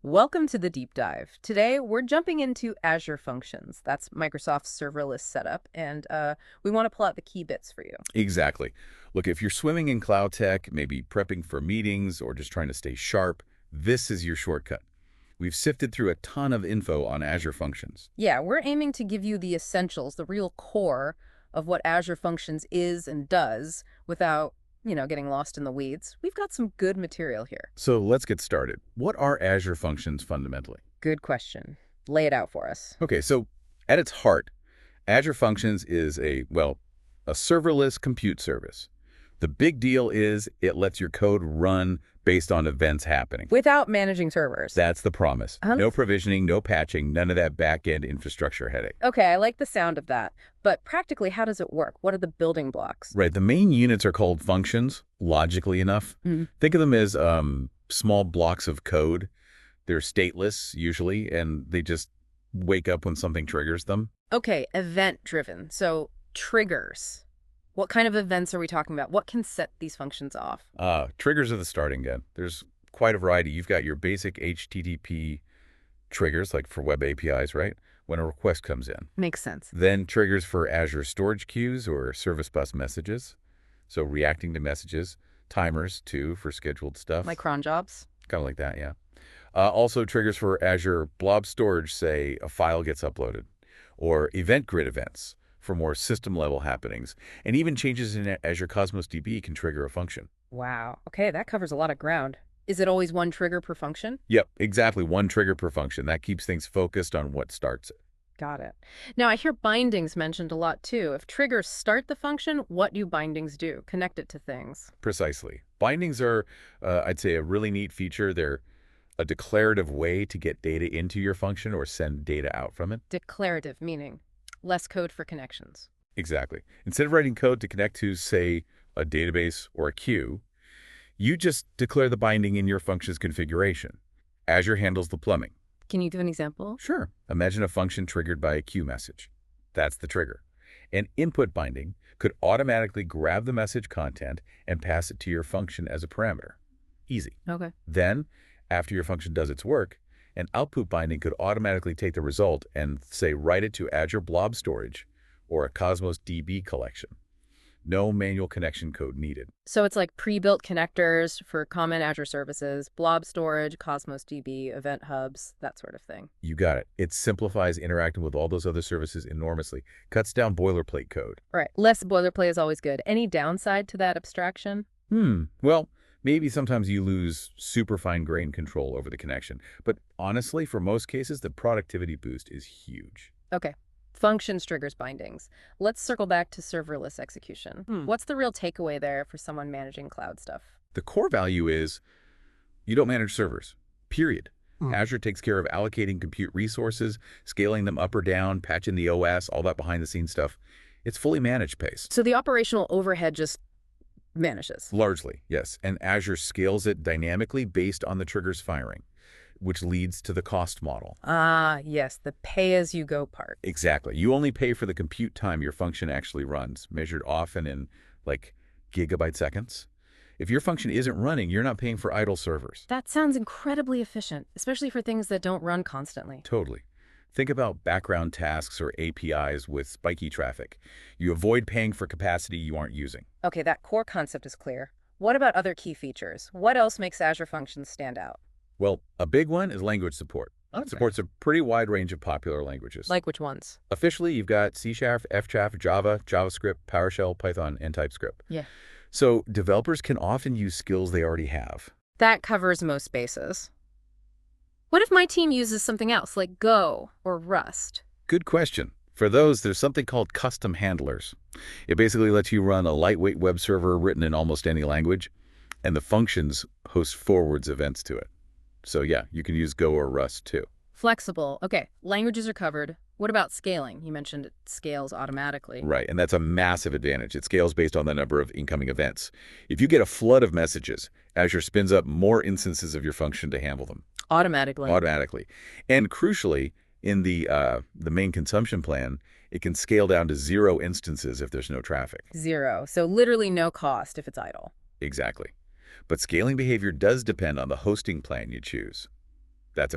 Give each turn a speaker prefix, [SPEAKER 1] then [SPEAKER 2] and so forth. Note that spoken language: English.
[SPEAKER 1] Welcome to the deep dive. Today, we're jumping into Azure Functions. That's Microsoft's serverless setup, and we want to pull out the key bits for you.
[SPEAKER 2] Exactly. Look, if you're swimming in cloud tech, maybe prepping for meetings or just trying to stay sharp, this is your shortcut. We've sifted through a ton of info on Azure Functions.
[SPEAKER 1] Yeah, we're aiming to give you the essentials, the real core of what Azure Functions is and does without, getting lost in the weeds. We've got some good material here.
[SPEAKER 2] So let's get started. What are Azure Functions fundamentally?
[SPEAKER 1] Good question. Lay it out for us.
[SPEAKER 2] Okay, so at its heart, Azure Functions is a serverless compute service. The big deal is it lets your code run based on events happening.
[SPEAKER 1] Without managing servers.
[SPEAKER 2] That's the promise. No provisioning, no patching, none of that back-end infrastructure headache.
[SPEAKER 1] Okay, I like the sound of that. But practically, how does it work? What are the building blocks?
[SPEAKER 2] Right. The main units are called functions, logically enough. Think of them as small blocks of code. They're stateless, usually, and they just wake up when something triggers them.
[SPEAKER 1] Okay, event-driven. So triggers. What kind of events are we talking about? What can set these functions off?
[SPEAKER 2] Triggers are the starting gun. There's quite a variety. You've got your basic HTTP triggers, like for web APIs, right? When a request comes in.
[SPEAKER 1] Makes sense.
[SPEAKER 2] Then triggers for Azure storage queues or service bus messages. So reacting to messages. Timers, too, for scheduled stuff.
[SPEAKER 1] Like cron jobs?
[SPEAKER 2] Kind of like that, yeah. Also triggers for Azure blob storage, say a file gets uploaded. Or event grid events for more system-level happenings. And even changes in Azure Cosmos DB can trigger a function.
[SPEAKER 1] Wow. Okay, that covers a lot of ground. Is it always one trigger per function?
[SPEAKER 2] Yep, exactly. One trigger per function. That keeps things focused on what starts it.
[SPEAKER 1] Got it. Now, I hear bindings mentioned a lot, too. If triggers start the function, what do bindings do? Connect it to things.
[SPEAKER 2] Precisely. Bindings are, I'd say, a really neat feature. They're a declarative way to get data into your function or send data out from it.
[SPEAKER 1] Declarative, meaning less code for connections.
[SPEAKER 2] Exactly. Instead of writing code to connect to, say, a database or a queue, you just declare the binding in your function's configuration. Azure handles the plumbing.
[SPEAKER 1] Can you give an example?
[SPEAKER 2] Sure. Imagine a function triggered by a queue message. That's the trigger. An input binding could automatically grab the message content and pass it to your function as a parameter. Easy.
[SPEAKER 1] Okay.
[SPEAKER 2] Then, after your function does its work, an output binding could automatically take the result and, say, write it to Azure Blob Storage or a Cosmos DB collection. No manual connection code needed.
[SPEAKER 1] So it's like pre-built connectors for common Azure services, blob storage, Cosmos DB, event hubs, that sort of thing.
[SPEAKER 2] You got it. It simplifies interacting with all those other services enormously. Cuts down boilerplate code.
[SPEAKER 1] Right. Less boilerplate is always good. Any downside to that abstraction?
[SPEAKER 2] Well, maybe sometimes you lose super fine-grained control over the connection. But honestly, for most cases, the productivity boost is huge.
[SPEAKER 1] Okay. Functions triggers bindings. Let's circle back to serverless execution. What's the real takeaway there for someone managing cloud stuff?
[SPEAKER 2] The core value is you don't manage servers, period. Azure takes care of allocating compute resources, scaling them up or down, patching the OS, all that behind-the-scenes stuff. It's fully managed pace.
[SPEAKER 1] So the operational overhead just vanishes.
[SPEAKER 2] Largely, yes. And Azure scales it dynamically based on the triggers firing, which leads to the cost model.
[SPEAKER 1] Ah, yes, the pay-as-you-go part.
[SPEAKER 2] Exactly. You only pay for the compute time your function actually runs, measured often in, like, gigabyte seconds. If your function isn't running, you're not paying for idle servers.
[SPEAKER 1] That sounds incredibly efficient, especially for things that don't run constantly.
[SPEAKER 2] Totally. Think about background tasks or APIs with spiky traffic. You avoid paying for capacity you aren't using.
[SPEAKER 1] Okay, that core concept is clear. What about other key features? What else makes Azure Functions stand out?
[SPEAKER 2] Well, a big one is language support. It supports a pretty wide range of popular languages.
[SPEAKER 1] Like which ones?
[SPEAKER 2] Officially, you've got C#, F#, Java, JavaScript, PowerShell, Python, and TypeScript.
[SPEAKER 1] Yeah.
[SPEAKER 2] So developers can often use skills they already have.
[SPEAKER 1] That covers most bases. What if my team uses something else, like Go or Rust?
[SPEAKER 2] Good question. For those, there's something called custom handlers. It basically lets you run a lightweight web server written in almost any language, and the functions host forwards events to it. So yeah, you can use Go or Rust too.
[SPEAKER 1] Flexible. Okay, languages are covered. What about scaling? You mentioned it scales automatically.
[SPEAKER 2] Right, and that's a massive advantage. It scales based on the number of incoming events. If you get a flood of messages, Azure spins up more instances of your function to handle them.
[SPEAKER 1] Automatically.
[SPEAKER 2] And crucially, in the main consumption plan, it can scale down to 0 instances if there's no traffic.
[SPEAKER 1] 0. So literally no cost if it's idle.
[SPEAKER 2] Exactly. But scaling behavior does depend on the hosting plan you choose. That's